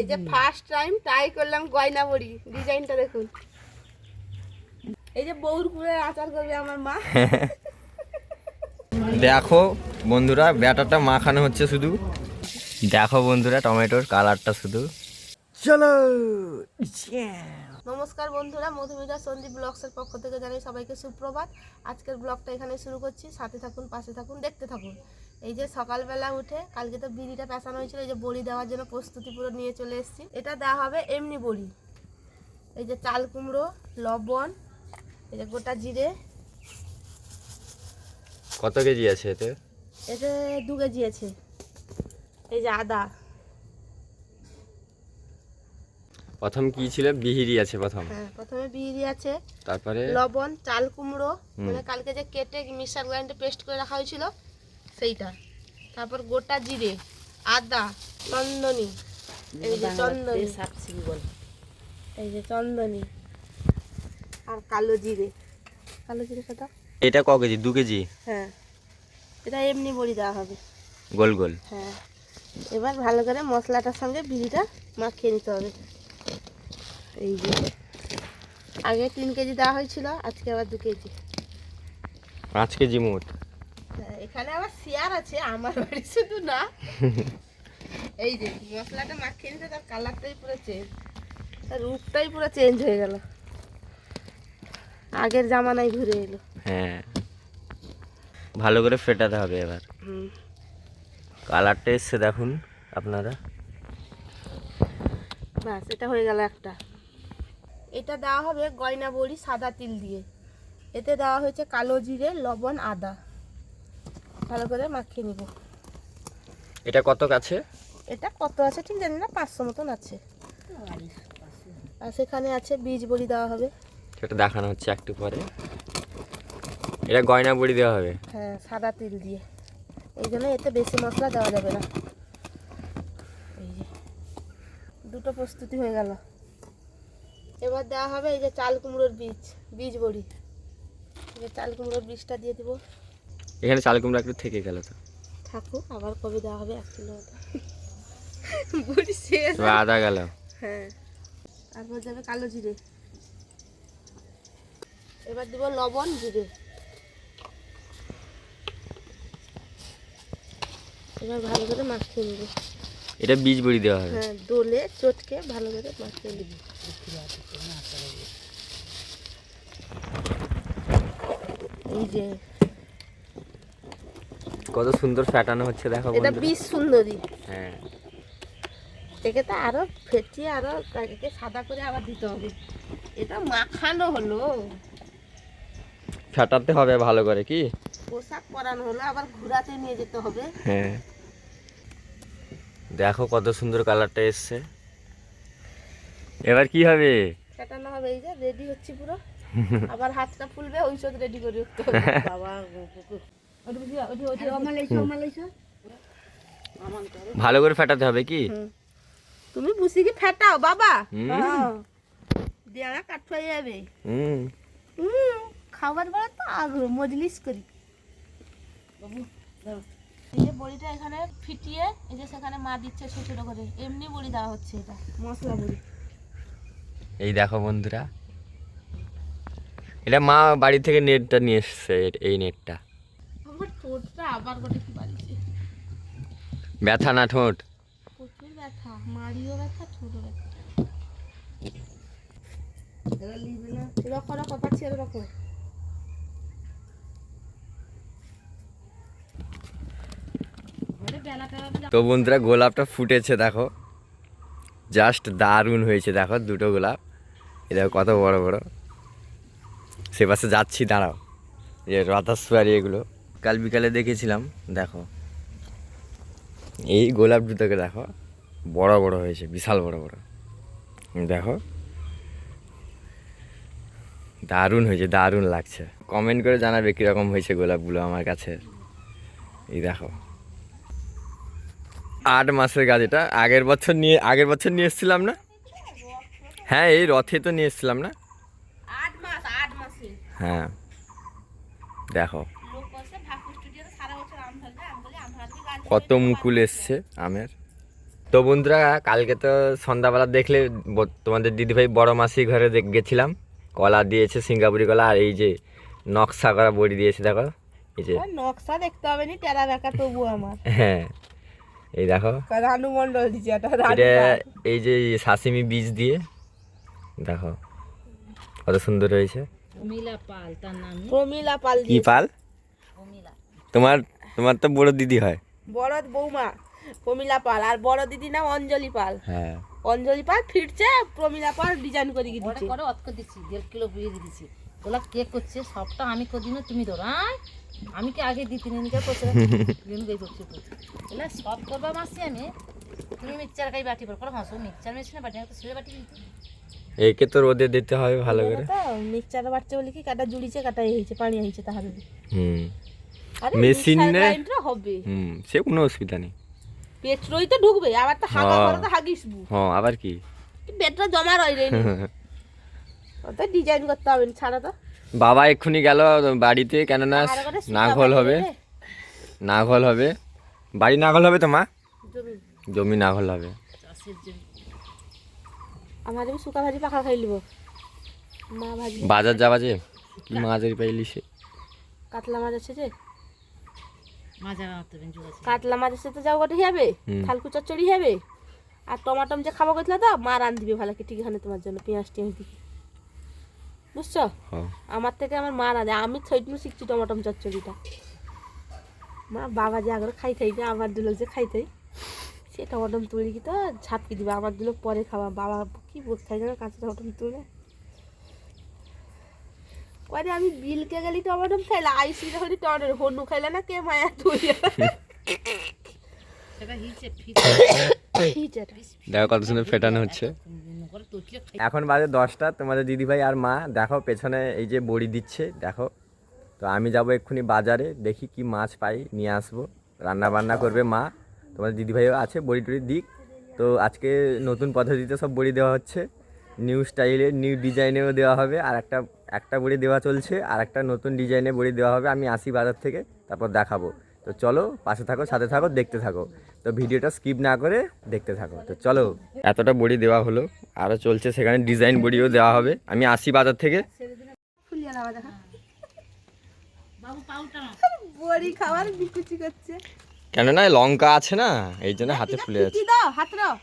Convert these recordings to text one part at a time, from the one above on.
এই যে first time try করলাম গয়না বড়ি, ডিজাইনটা দেখুন। এই যে বৌরপুরের আচার করবে আমার মা। দেখো বন্ধুরা, ব্যাটারটা মাখানো হচ্ছে শুধু। দেখো বন্ধুরা, টমেটোর কালারটা শুধু। চলো। নমস্কার বন্ধুরা, মধুমিতা সন্দীপ ব্লগসের পক্ষ থেকে জানাই সবাইকে সুপ্রভাত। আজকের ব্লগটা এখানে শুরু করছি, সাথে থাকুন, পাশে থাকুন, দেখতে থাকুন। এই যে সকালবেলা উঠে কালকে তো বিড়িটা পেঁচানো হয়েছিল, এই যে বড়ি দেওয়ার জন্য প্রস্তুতি পুরো নিয়ে চলে এসেছি। এটা দেওয়া হবে এমনি বড়ি। এই যে চাল কুমড়ো, লবণ, এই যে গোটা জিরে। কত কেজি আছে এতে? এতে 2 কেজি আছে। এই যে আদা। প্রথম কি ছিল? বিহিরি আছে প্রথম। হ্যাঁ, প্রথমে বিড়ি আছে, তারপরে লবণ, চাল কুমড়ো, মানে কালকে যে কেটে মিক্সার গ্রাইন্ডারে পেস্ট করে রাখা হয়েছিল সেইটা। তারপর গোটা জিরে, আদা, চন্দনী, এই যে চন্দনী, এই যে চন্দনী, আর কালো জিরে। কালো জিরে কত? এটা ক কেজি? 2 কেজি। হ্যাঁ, এটা এমনি বড়ি দেওয়া হবে, গোল গোল। হ্যাঁ। এবার ভালো করে মশলাটার সঙ্গে বিড়িটা মাখিয়ে নিতে হবে। এই যে আগে 3 কেজি দেওয়া হয়েছিল, আজকে আবার 2 কেজি। 5 কেজি মোট। এখানে আবার শেয়ার আছে, আমার বাড়ি শুধু না। এই যে মশলাটা মাখিয়ে নিতে, তার কালারটাই পুরো চেঞ্জ, তার রূপটাই পুরো চেঞ্জ হয়ে গেল, আগের জামানায় ঘুরে এলো। হ্যাঁ, ভালো করে ফেটাতে হবে এবার। কালারটা এসছে দেখুন আপনারা। বাস, এটা হয়ে গেল একটা। এটা দেওয়া হবে গয়না বড়ি সাদা তিল দিয়ে। এতে দেওয়া হয়েছে কালো জিরে, লবণ, আদা। ভালো করে মাখিয়ে নিব। এটা কত আছে? এটা কত আছে ঠিক জানি না, 500 মতন আছে। আর সেখানে আছে বীজ বড়ি দেওয়া হবে, সেটা দেখানো হচ্ছে একটু পরে। এটা গয়না বড়ি দেওয়া হবে। হ্যাঁ, সাদা তিল দিয়ে। এই জন্য এতে বেশি মশলা দেওয়া যাবে না। এই যে দুটো প্রস্তুতি হয়ে গেল। এবার দেওয়া হবে এই যে চাল কুমড়োর বীজ বড়ি। এই যে চাল কুমড়োর বীজটা দিয়ে দিব। এখানে চাল কুমড়া একটু থেকে গেল তো, থাকুক, আবার কবে দেওয়া হবে 1 কিলো বড়ি শেষ। আদা গেল। হ্যাঁ, তারপর যাবে কালো জিরে। এবার দিব লবণ, জিরে। এবার ভালো করে মাখিয়ে নেব। এটা বীজ বড়ি দেওয়া হবে। হ্যাঁ, দোলে চটকে ভালো করে মাখিয়ে নেব। এই যে কত সুন্দর ফেটানো হচ্ছে দেখো এটা বন্ধুরা। বীজ সুন্দরী। হ্যাঁ, একে তো আরো ফেটিয়ে আরো একে সাদা করে আবার দিতে হবে। এটা মাখানো হলো, ফেটাতে হবে ভালো করে কি। পোশাক পরানো হলো, আবার ঘোরাতে নিয়ে যেতে হবে। হ্যাঁ, দেখো কত সুন্দর কালারটা এসছে। এবার কি হবে? ফেটানো হবে। এই যে রেডি হচ্ছে পুরো। আবার হাতটা ফুলবে, ঔষধ রেডি করে রাখতে হবে। বাবা, ভালো করে ফেটাতে হবে কি। তুমি বুঝি কি ফেটাও বাবা। দেয়া কাঠ হয়ে যাবে। খাবার বেলা তো আগ্রহ মজলিস করি। এই যে বড়িটা এখানে ফিটিয়ে, এই যে সেখানে মা দিচ্ছে ছোট ছোট করে। এমনি বড়ি দেওয়া হচ্ছে, এটা মশলা বড়ি। এই দেখো বন্ধুরা, এটা মা বাড়ি থেকে নেটটা নিয়ে এসছে। এই নেটটা আমার ঠোঁটটা আবার গোটে কি বাড়িছে। ব্যথা না ঠোঁট? প্রচুর ব্যথা, মাড়িও ব্যথা, ছোটো ব্যথা। রকো রকো পাচ্ছি, রকো। তো বন্ধুরা, গোলাপটা ফুটেছে দেখো, জাস্ট দারুণ হয়েছে। দেখো দুটো গোলাপ, এ দেখো কত বড় বড়। সে পাশে যাচ্ছি, দাঁড়াও। যে রথাসুয়ারি এগুলো কাল বিকালে দেখেছিলাম। দেখো এই গোলাপ দুটোকে দেখো, বড় বড় হয়েছে, বিশাল বড় বড়। দেখো দারুণ হয়েছে, দারুণ লাগছে। কমেন্ট করে জানাবে কীরকম হয়েছে গোলাপগুলো আমার কাছে। এই দেখো 8 মাসের গাছ। এটা আগের বছর নিয়ে এসেছিলাম না? হ্যাঁ, এই রথে তো নিয়ে এসেছিলাম না? 8 মাস, 8 মাসে। হ্যাঁ, দেখো কত মুকুল এসছে আমের। তো বন্ধুরা কালকে তো সন্ধ্যাবেলা দেখলে তোমাদের দিদিভাই বড় মাসি ঘরে গেছিলাম, কলা দিয়েছে, সিঙ্গাপুরি কলা, আর এই যে নকশা করা বড়ি দিয়েছে দেখো, এই যে নকশা দেখতে হবে নি, টেরা বেকা তবু আমার। হ্যাঁ এই দেখো রানু মন্ডল দিচ্ছে এটা, এটা এই যে সাসিমি বীজ দিয়ে দেখো কত সুন্দর হয়েছে। প্রমিলা পাল তার নাম। প্রমিলা পাল কি পাল? প্রমিলা। তোমার তোমার তো বড় দিদি হয়। বড় বৌমা প্রমিলা পাল, আর বড় দিদি নাম অঞ্জলি পাল। হ্যাঁ অঞ্জলি পাল ফিরছে, প্রমিলা পাল ডিজাইন করে ওটা দিচ্ছে। করে অতকে দিচ্ছি 1.5 কিলো বিয়ে দিচ্ছি। ওলা কে করছে সবটা আমি করি না, তুমি ধরো। আমি কি আগে দিতে নিয়ে নিতে করছে এলা সব করবা মাসি আমি। তুমি মিক্সচার খাই বাটি পর করো, হাসো মিক্সচার মেশিন না বাটি তো ছেলে বাটি দিতে। একে তো রোদে দিতে হবে ভালো করে। মিক্সচার বাড়ছে বলে কি কাটা জুড়িছে, কাটা হয়েছে, পানি হয়েছে তাহলে। হুম আরে মেশিন মিক্সার নে গ্রাইন্ডার হবে, সে কোনো অসুবিধা নেই। পেট্রোই তো ঢুকবে, আবার তো হাগা হ্যাঁ। করে তো হাগিসবু, হ্যাঁ আবার কি পেটটা জমা রয় রে। ওটা ডিজাইন করতে হবে ছাড়া তো। বাবা এক্ষুনি গেল বাড়িতে, কেননা আর করে সুতা নাঘল হবে, বাঁধবে রে। নাঘল হবে, বাড়ি নাঘল হবে তো মা, জমি। জমি নাঘল হবে। চাষের জন্য আমার আমি শুকা ভাজি পাখা খাই লিব, মা ভাজি বাজার যাবা যে কি মাছের পাইলি সে কাতলা মাছ আছে যে, মাজা মারতে বেঞ্জু আছে। কাতলা মাছ আছে তো যাও গোটে হবে, থালকু চচ্চড়ি হবে, আর টমাটম যে খাবো কইছিল তো মা রান দিবে ভালো কি ঠিক এখানে তোমার জন্য, পেঁয়াজ টিয়াজ দিবি, বুঝছো? হ্যাঁ। আমার থেকে আমার মা রাঁধে, আমি থইটু শিখছি টমাটম চচ্চড়িটা। মা বাবা যে আগে খাইতেই না, আমার দুলো যে খাইতেই, সে টমাটম তুলি কি তো ঝাপকি দিবে, আমার দুলো পরে খাওয়া। বাবা কি বলতে খাই জানো, কাঁচা টমাটম তুলে পরে আমি বিলকে গেলি টমাটম খাইলা, আইসি হলি টমাটম হনু খাইলা না, কে মায়া তুই সেটা হিচে দেখো কত সুন্দর ফেটানো হচ্ছে। করে তৈরি খাই। এখন বাজে 10টা, তোমাদের দিদিভাই আর মা দেখো পেছনে এই যে বড়ি দিচ্ছে দেখো। তো আমি যাব এক্ষুনি বাজারে, দেখি কি মাছ পাই নিয়ে আসবো, রান্না বান্না করবে মা, তোমাদের দিদিভাইও আছে, বড়ি টড়ি দিক। তো আজকে নতুন পদ্ধতিতে সব বড়ি দেওয়া হচ্ছে, নিউ স্টাইলে নিউ ডিজাইনেও দেওয়া হবে, আর একটা বড়ি দেওয়া চলছে, আর একটা নতুন ডিজাইনে বড়ি দেওয়া হবে। আমি আসি বাজার থেকে, তারপর দেখাবো। তো চলো পাশে থাকো, সাথে থাকো, দেখতে থাকো। তো ভিডিওটা স্কিপ না করে দেখতে থাকো। তো চলো, এতটা বড়ি দেওয়া হলো, আরও চলছে, সেখানে ডিজাইন বড়িও দেওয়া হবে। আমি আসি বাজার থেকে। ফুলিয়া লাওয়া দেখা বাবু পাউটা না। বড়ি খাবার বিকুচি করছে, কেননা লঙ্কা আছে না, এই জন্য হাতে ফুলে যাচ্ছে। কি দাও হাত দাও,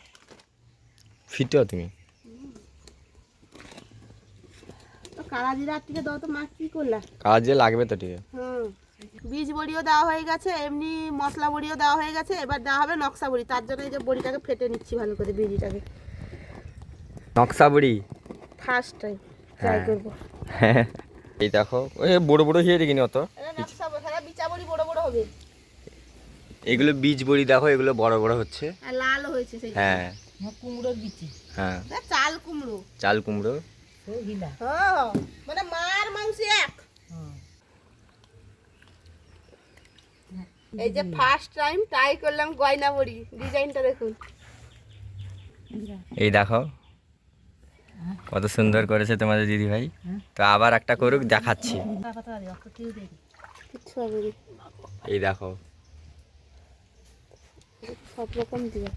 ফিটেও তুমি তো কালা জিরা থেকে দাও তো, মা কি করলা? কাজে লাগবে তো ঠিক। বীজ বড়িও দেওয়া হয়ে গেছে, এমনি মশলা বড়িও দেওয়া হয়ে গেছে, এবার দেওয়া হবে নকশা বড়ি। তার জন্য এই যে বড়িটাকে ফেটে নিচ্ছি ভালো করে, বিড়িটাকে নকশা বড়ি ফার্স্ট টাইম ট্রাই করবো। এই দেখো ওই বড় বড় হয়ে দেখিনি অত, নকশা বড়ি, বিচা বড়ি বড় বড় হবে, এগুলো বীজ বড়ি দেখো, এগুলো বড় বড় হচ্ছে। আর লাল হয়েছে সেই হ্যাঁ কুমড়োর বিচি হ্যাঁ, চাল কুমড়ো। চাল কুমড়ো। ও হিলা। হ্যাঁ মানে মার মাংস এক। এই যে ফার্স্ট টাইম ট্রাই করলাম গয়না বড়ি, ডিজাইনটা দেখুন। এই দেখো কত সুন্দর করেছে তোমাদের দিদি ভাই। তো আবার একটা করুক, দেখাচ্ছি। কথা দে অত কেউ দে। কিচ্ছু হবে না, এই দেখো সব রকম দিবে।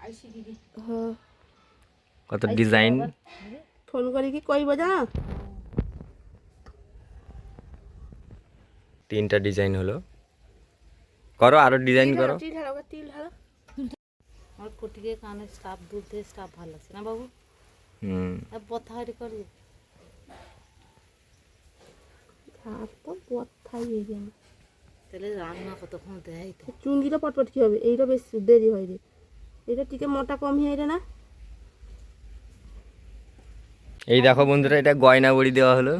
আইসি দিদি। হ্যাঁ কত ডিজাইন। ফোন করে কি কইব জানো? 3টা ডিজাইন হলো, করো আরো ডিজাইন করো। তিল ঢালো, তিল ঢালো। আমার কোটিকে কানে স্টাফ দুলতে স্টাফ ভালো লাগছে না বাবু? আর বথা হয়ে করে আর তো বথাই এই যে তাহলে রান্না কতক্ষণ দেয় তো। চুঙ্গিটা পটপট কি হবে, এইটা বেশ দেরি হয় রে, এটা টিকে মোটা কম হয়ে রে না। এই দেখো বন্ধুরা, এটা গয়না বড়ি দেওয়া হলো।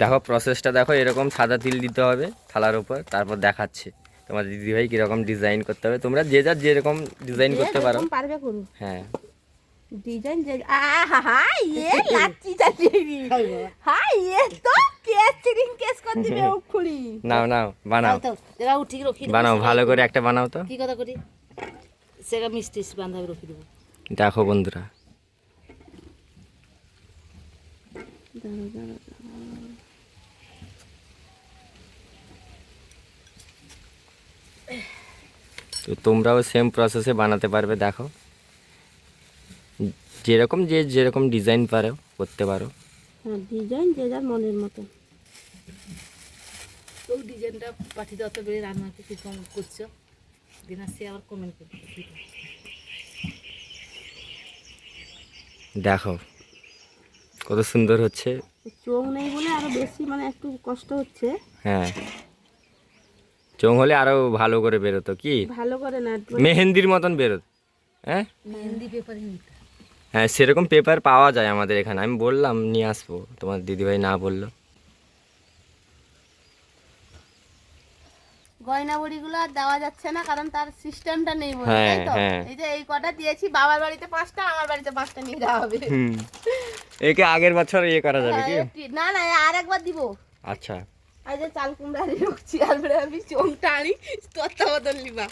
দেখো প্রসেসটা দেখো, এরকম সাদা তিল দিতে হবে থালার উপর, তারপর দেখাচ্ছে তোমার দিদিভাই কিরকম ডিজাইন করতে হবে। তোমরা যে যার যেরকম ডিজাইন করতে পারো। পারবে করুন হ্যাঁ ডিজাইন যে আহা ये লাচ্ছি চালিয়ে হাই ये তো কেসরিং কেস কর দিবে উখুড়ি। নাও নাও বানাও, তাও দেখা উঠি রখি দেবো। বানাও ভালো করে একটা বানাও তো। কি কথা করি সেটা মিষ্টি বান্ধাবে রখি দেবো। দেখো বন্ধুরা তো তোমরাও সেম প্রসেসে বানাতে পারবে। দেখো যেরকম ডিজাইন পারো করতে পারো। হ্যাঁ, ডিজাইন যে যার মনের মতো। তো ডিজাইনটা পাঠিয়ে দাও তো, বেরিয়ে রান্নাকে কী কম করছো, দিনাসি আবার কমেন্ট করবে। দেখো কত সুন্দর হচ্ছে। চোখ নেই বলে আরো বেশি মানে একটু কষ্ট হচ্ছে। হ্যাঁ, চোখ হলে আরো ভালো করে বেরোতো, কি ভালো করে না, মেহেন্দির মতন বেরোতো। হ্যাঁ মেহেন্দি পেপারে নিতে। হ্যাঁ, সেরকম পেপার পাওয়া যায় আমাদের এখানে। আমি বললাম নিয়ে আসবো, তোমার দিদিভাই না বললো। গয়না বড়িগুলো আর দেওয়া যাচ্ছে না, কারণ তার সিস্টেমটা নেই বলে, হ্যাঁ, তাই তো? হ্যাঁ। এই যে এই কটা দিয়েছি, বাবার বাড়িতে 5টা, আমার বাড়িতে 5টা নিয়ে যাওয়া হবে। হুম, একে আগের বছর ইয়ে করা যাবে কি? না না, আর একবার দিব। আচ্ছা, এই যে চাল কুমড়া ঢুকছি, আর আমি চোখটা আনি তত্ত্বাবধান লিবা।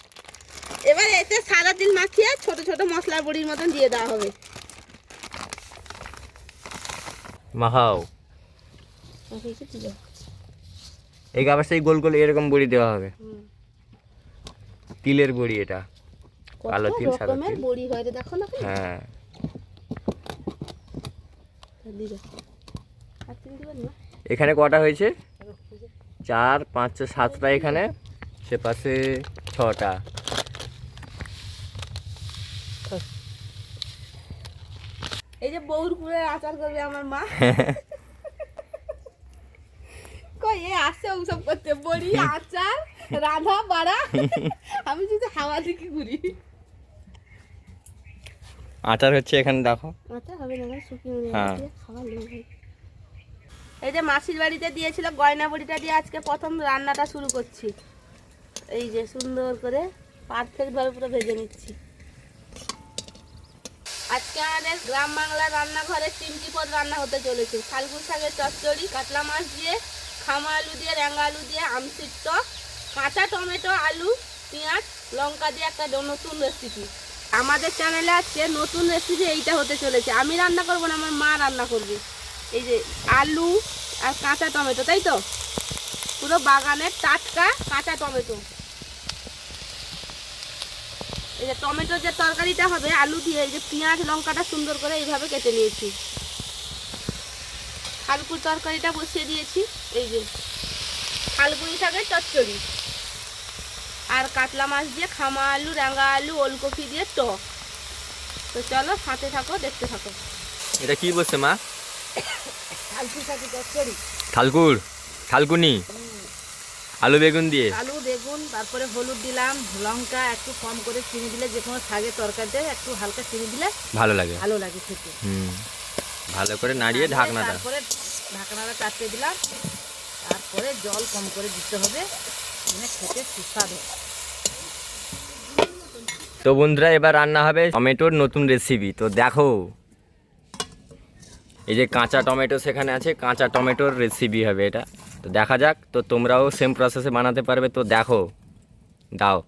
এবার এতে সারাদিন মাখিয়ে ছোট ছোট মশলা বড়ির মতন দিয়ে দেওয়া হবে। মাখাও। এই আবার সেই গোল গোল এরকম বড়ি দেওয়া হবে। তিলের বড়ি এটা, কালো তিল, সাদা রকমের তিল। বড়ি হয় রে, দেখো না কেন? হ্যাঁ, দিবে। আর তুমি দিবে না? এখানে কটা হয়েছে? 4, 5, 7টা এখানে, সে পাশে 6টা। এই যে বউর কুড়ে আচার করবে আমার মা। কই এ আসে ওসব করতে, বড়ি আচার রাধা বাড়া, আমি যদি হাওয়া দিকে ঘুরি। আচার হচ্ছে এখানে, দেখো। আচার হবে না ভাই, শুকিয়ে নিয়ে হ্যাঁ। খাওয়া লোক। এই যে মাসির বাড়িতে দিয়েছিল গয়না বড়িটা দিয়ে আজকে প্রথম রান্নাটা শুরু করছি। এই যে সুন্দর করে পারফেক্ট ভাবে পুরো ভেজে নিচ্ছি। আজকে আমাদের গ্রাম বাংলার রান্নাঘরে 3টি পদ রান্না হতে চলেছে। শালকুল শাকের চচ্চড়ি, কাতলা মাছ দিয়ে, খামা আলু দিয়ে, র্যাঙ্গা আলু দিয়ে, আমসির টক, কাঁচা টমেটো, আলু, পেঁয়াজ, লঙ্কা দিয়ে একটা নতুন রেসিপি। আমাদের চ্যানেলে আজকে নতুন রেসিপি এইটা হতে চলেছে। আমি রান্না করবো না, আমার মা রান্না করবে। এই যে আলু আর কাঁচা টমেটো, তাই তো? পুরো বাগানের টাটকা কাঁচা টমেটো। এই যে টমেটোর যে তরকারিটা হবে আলু দিয়ে, এই যে পেঁয়াজ লঙ্কাটা সুন্দর করে এইভাবে কেটে নিয়েছি। শালকুল তরকারিটা বসিয়ে দিয়েছি। এই যে শালকুল শাকের চচ্চড়ি আর কাতলা মাছ দিয়ে, খামা আলু, রাঙা আলু, ওলকপি দিয়ে টক। তো চলো সাথে থাকো, দেখতে থাকো। এটা কি বলছে মা? শালকুল শাকের চচ্চড়ি, থালকুনি, আলু বেগুন দিয়ে। আলু বেগুন, তারপরে হলুদ দিলাম, লঙ্কা একটু কম করে, চিনি দিলে, যে কোনো শাকের তরকারিতে একটু হালকা চিনি দিলে ভালো লাগে। ভালো লাগে খেতে। ভালো করে নাড়িয়ে ঢাকনাটা। তারপরে ঢাকনাটা চাপতে দিলাম, তারপরে জল কম করে দিতে হবে, মানে খেতে সুস্বাদু। তো বন্ধুরা, এবার রান্না হবে টমেটোর নতুন রেসিপি। তো দেখো, এই যে কাঁচা টমেটো সেখানে আছে, কাঁচা টমেটোর রেসিপি হবে এটা। তো দেখা যাক, তো তোমরাও সেম প্রসেসে বানাতে পারবে। তো দেখো, দাও।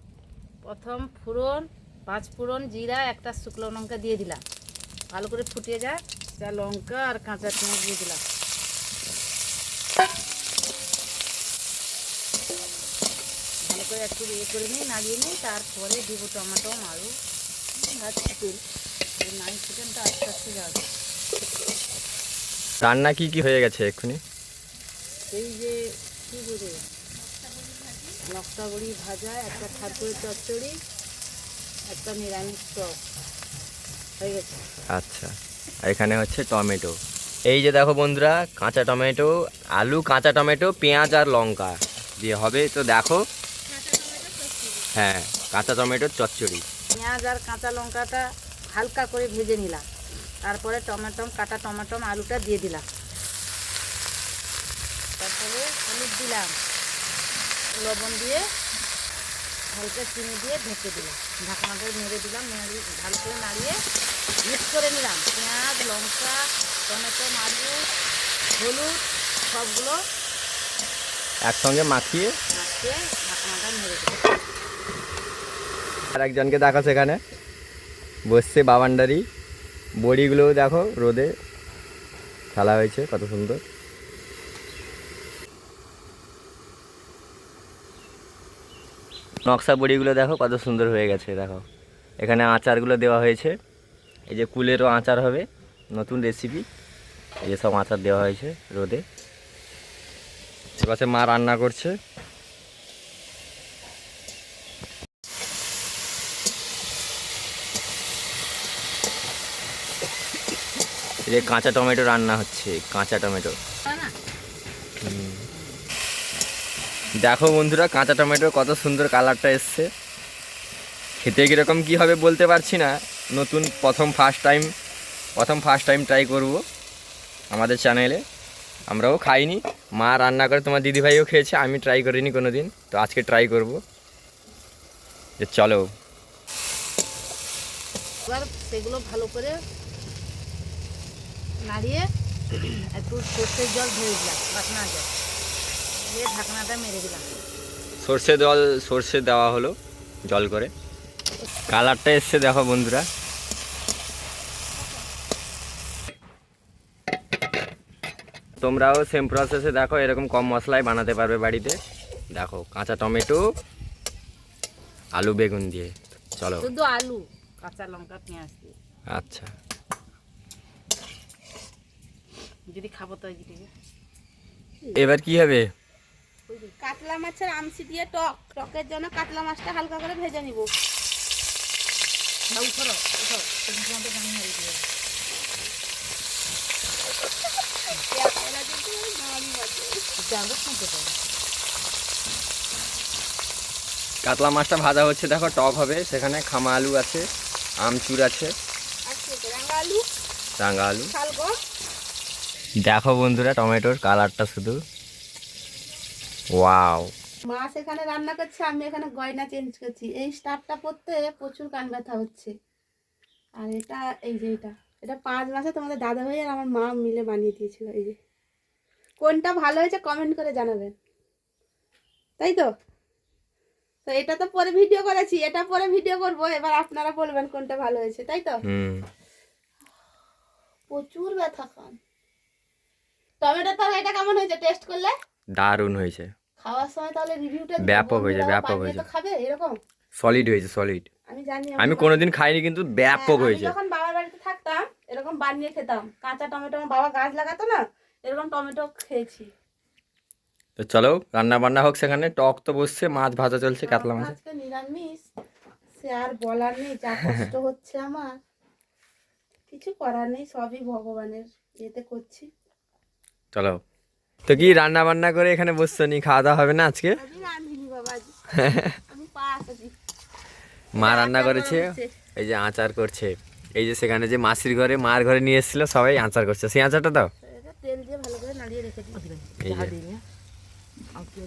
প্রথম ফোড়ন, 5 ফোড়ন, জিরা, একটা শুকনো লঙ্কা দিয়ে দিলাম, ভালো করে ফুটিয়ে যায়, যা লঙ্কা আর কাঁচা পেঁয়াজ দিয়ে দিলাম। ভালো করে একটু ইয়ে করে নিই, নাড়িয়ে নিই, তারপরে দিব টমেটো, আলু আর চিকেন। এই নাইন চিকেনটা আস্তে আস্তে যাবে। রান্না কি কি হয়ে গেছে এক্ষুনি? এই যে কী বলে, লঙ্কা বড়ি ভাজা, একটা খারপুরের চচ্চড়ি, একটা নিরামিষ টক হয়ে গেছে। আচ্ছা, আর এখানে হচ্ছে টমেটো। এই যে দেখো বন্ধুরা, কাঁচা টমেটো, আলু, কাঁচা টমেটো, পেঁয়াজ আর লঙ্কা দিয়ে হবে। তো দেখো, হ্যাঁ, কাঁচা টমেটোর চচ্চড়ি। পেঁয়াজ আর কাঁচা লঙ্কাটা হালকা করে ভেজে নিলাম, তারপরে কাটা টমেটো আলুটা দিয়ে দিলাম, তারপরে হলুদ দিলাম, লবণ দিয়ে, হালকা চিনি দিয়ে ঢেকে দিলাম, ঢাকনাটা নেড়ে দিলাম, ভালো করে নাড়িয়ে মিক্স করে নিলাম। পেঁয়াজ, লঙ্কা, টমেটো, আলু, হলুদ সবগুলো একসঙ্গে মাখিয়ে ঢাকনাটা নেড়ে দিলাম। আর একজনকে দেখো সেখানে বসছে বাবান্ডারি। বড়িগুলোও দেখো রোদে ফেলা হয়েছে, কত সুন্দর। নকশা বড়িগুলো দেখো কত সুন্দর হয়ে গেছে দেখো। এখানে আচারগুলো দেওয়া হয়েছে, এই যে কুলেরও আচার হবে, নতুন রেসিপি। এই যে সব আচার দেওয়া হয়েছে রোদে। এপাশে মা রান্না করছে। এই যে কাঁচা টমেটো রান্না হচ্ছে, কাঁচা টমেটো। দেখো বন্ধুরা, কাঁচা টমেটোর কত সুন্দর কালারটা এসছে। খেতে কীরকম কী হবে বলতে পারছি না, নতুন প্রথম ফার্স্ট টাইম ট্রাই করব আমাদের চ্যানেলে। আমরাও খাইনি, মা রান্না করে, তোমার দিদিভাইও খেয়েছে, আমি ট্রাই করিনি কোনো দিন, তো আজকে ট্রাই করব। যে চলো এবার সেগুলো ভালো করে নাড়িয়ে একটু সর্ষের জল ধরে দিলাম, ঢাকনা জল দিয়ে ঢাকনাটা মেরে দিলাম। সর্ষে দেওয়া হলো জল করে, কালারটা এসছে দেখো বন্ধুরা। তোমরাও সেম প্রসেসে দেখো, এরকম কম মশলায় বানাতে পারবে বাড়িতে। দেখো কাঁচা টমেটো, আলু বেগুন দিয়ে। চলো, শুধু আলু, কাঁচা লঙ্কা, পেঁয়াজ দিয়ে। আচ্ছা, যদি খাবো তো এদিকে এবার কি হবে? কাতলা মাছের আমসি দিয়ে টকের জন্য কাতলা মাছটা হালকা করে ভেজে নিব। উঠো উঠো, তুমি তোমাদের গান মারি দিয়ে আমরা শুনতে পাবো। কাতলা মাছটা ভাজা হচ্ছে দেখো, টক হবে, সেখানে খামা আলু আছে, আমচুর আছে, রাঙা আলু। দেখো বন্ধুরা টমেটোর কালারটা শুধু ওয়াও। মাছ এখানে রান্না করছে, আমি এখানে গয়না চেঞ্জ করছি। এই স্টাফটা পরতে প্রচুর কান ব্যথা হচ্ছে। আর এটা এই যে এটা 5 মাসে তোমাদের দাদা ভাই আর আমার মা মিলে বানিয়ে দিয়েছিল। এই যে কোনটা ভালো হয়েছে কমেন্ট করে জানাবেন, তাই তো? তো এটা তো পরে ভিডিও করেছি, এটা পরে ভিডিও করব, এবার আপনারা বলবেন কোনটা ভালো হয়েছে, তাই তো? প্রচুর ব্যথা কান। টমেটো তরকারিটা কেমন হয়েছে টেস্ট করলে? দারুণ হয়েছে। খাওয়ার সময় তাহলে রিভিউটা ব্যাপক হয়েছে, ব্যাপক হয়েছে। খাবে এরকম সলিড হয়েছে, সলিড। আমি জানি, আমি কোনোদিন খাইনি, কিন্তু ব্যাপক হয়েছে। যখন বাবার বাড়িতে থাকতাম এরকম বানিয়ে খেতাম। কাঁচা টমেটো আমার বাবা গাছ লাগাতো না, এরকম টমেটো খেয়েছি। তো চলো রান্না বান্না হোক। সেখানে টক তো বসছে, মাছ ভাজা চলছে, কাতলা মাছ। আজকে নিরামিষ, সে আর বলার নেই। যা কষ্ট হচ্ছে আমার, কিছু করার নেই, সবই ভগবানের ইয়েতে করছি। চলো, তো কি রান্না বান্না করে এখানে বসছো, নি খাওয়া দাওয়া হবে না আজকে? আমি রাঁধিনি বাবা, আমি পাস আছি। মা রান্না করেছে, এই যে আচার করছে। এই যে সেখানে যে মাসির ঘরে, মার ঘরে নিয়ে এসেছিল, সবাই আচার করছে। সেই আচারটা দাও। তেল দিয়ে ভালো করে নাড়িয়ে রেখে দিই। এই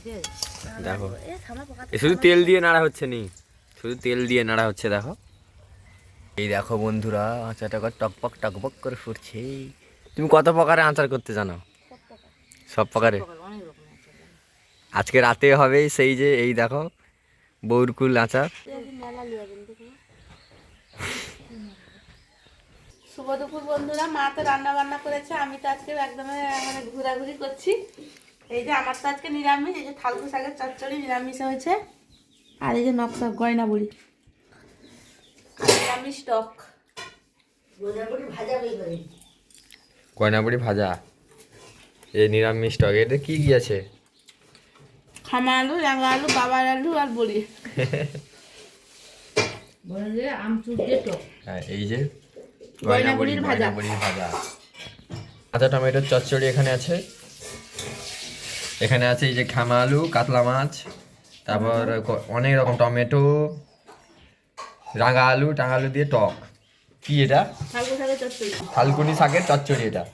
যে দেখো, এ শুধু তেল দিয়ে নাড়া হচ্ছে, নি শুধু তেল দিয়ে নাড়া হচ্ছে। দেখো এই দেখো বন্ধুরা, আচারটা টকপক টকপক করে ফুটছে। তুমি কত প্রকারের আচার করতে জানো? সব প্রকারে। আজকে রাতে হবে সেই যে, এই দেখো বৌরকুল আচার। শুভ দুপুর বন্ধুরা, মা তো রান্না বান্না করেছে, আমি তো আজকে একদম মানে ঘোরাঘুরি করছি। এই যে আমার তো আজকে নিরামিষ, এই যে থালকু শাকের চচ্চড়ি নিরামিষ হয়েছে, আর এই যে নকশা গয়না বড়ি, আর নিরামিষ টক। গয়নাবড়ি ভাজা, এই নিরামিষ টক। এটা কি কি আছে? খামা আলু, রাঙা আলু, বাবার আলু আর বড়ি। আমচুর দিয়ে টক। হ্যাঁ, এই যে গয়নাবড়ির ভাজা। কাঁচা টমেটোর চচ্চড়ি এখানে আছে। এখানে আছে এই যে খামা আলু, কাতলা মাছ, তারপর অনেক রকম টমেটো, রাঙা আলু টাঙা আলু দিয়ে টক। কি এটা? থালকু শাকের চচ্চড়ি। থালকুনি শাকের চচ্চড়ি এটা।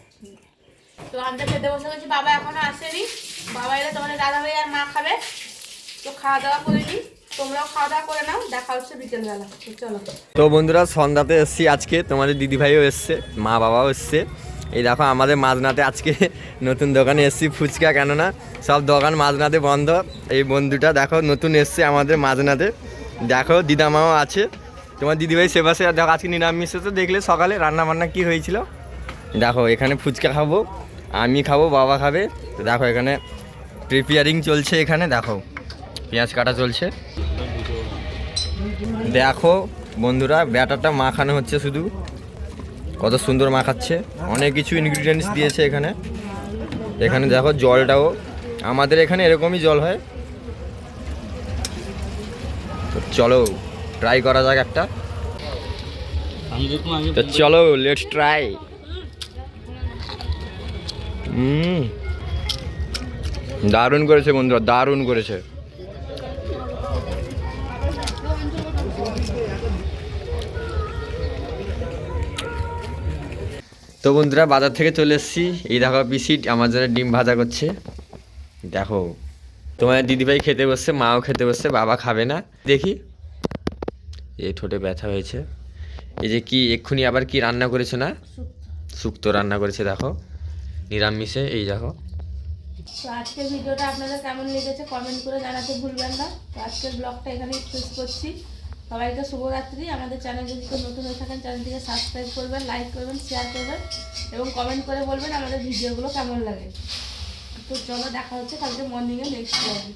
তো আমরা খেতে বসে গেছি, বাবা এখনো আসেনি। বাবা এলে তোমাদের দাদা ভাই আর মা খাবে, তো খাওয়া দাওয়া করে নিই। তোমরাও খাওয়া দাওয়া করে নাও, দেখা হচ্ছে বিকেলবেলা। তো চলো। তো বন্ধুরা সন্ধ্যাতে এসছি আজকে, তোমাদের দিদিভাইও এসছে, মা বাবাও এসছে। এই দেখো আমাদের মাঝনাতে আজকে নতুন দোকানে এসছি ফুচকা, কেননা সব দোকান মাঝনাতে বন্ধ। এই বন্ধুটা দেখো নতুন এসছে আমাদের মাঝনাতে, দেখো দিদামাও আছে, তোমার দিদিভাই সেবাসে। দেখো আজকে নিরামিষ তো, দেখলে সকালে রান্না বান্না কী হয়েছিল। দেখো এখানে ফুচকা খাবো, আমি খাবো, বাবা খাবে। তো দেখো এখানে প্রিপেয়ারিং চলছে, এখানে দেখো পেঁয়াজ কাটা চলছে। দেখো বন্ধুরা, ব্যাটারটা মাখানো হচ্ছে শুধু, কত সুন্দর মাখাচ্ছে। অনেক কিছু ইনগ্রিডিয়েন্টস দিয়েছে এখানে। এখানে দেখো জলটাও আমাদের এখানে এরকমই জল হয়। তো চলো ট্রাই করা যাক একটা। তো চলো লেটস ট্রাই। দারুণ করেছে বন্ধুরা, দারুণ করেছে। তো বন্ধুরা বাজার থেকে চলে এসেছি। এই দেখো পিসি আমার জন্য ডিম ভাজা করছে। দেখো তোমার দিদিভাই খেতে বসছে, মাও খেতে বসছে, বাবা খাবে না। দেখি এই ঠোঁটে ব্যথা হয়েছে। এই যে কি এক্ষুনি আবার কি রান্না করেছে না, শুক্তো রান্না করেছে দেখো, নিরামিষে। এই দেখো। তো আজকের ভিডিওটা আপনাদের কেমন লেগেছে কমেন্ট করে জানাতে ভুলবেন না। তো আজকের ব্লগটা এখানে শেষ করছি। সবাইকে শুভরাত্রি। আমাদের চ্যানেল যদি কেউ নতুন হয়ে থাকেন চ্যানেলটিকে সাবস্ক্রাইব করবেন, লাইক করবেন, শেয়ার করবেন এবং কমেন্ট করে বলবেন আমাদের ভিডিওগুলো কেমন লাগে। তো চলো দেখা হচ্ছে কালকে মর্নিংয়ে নেক্সট ব্লগে।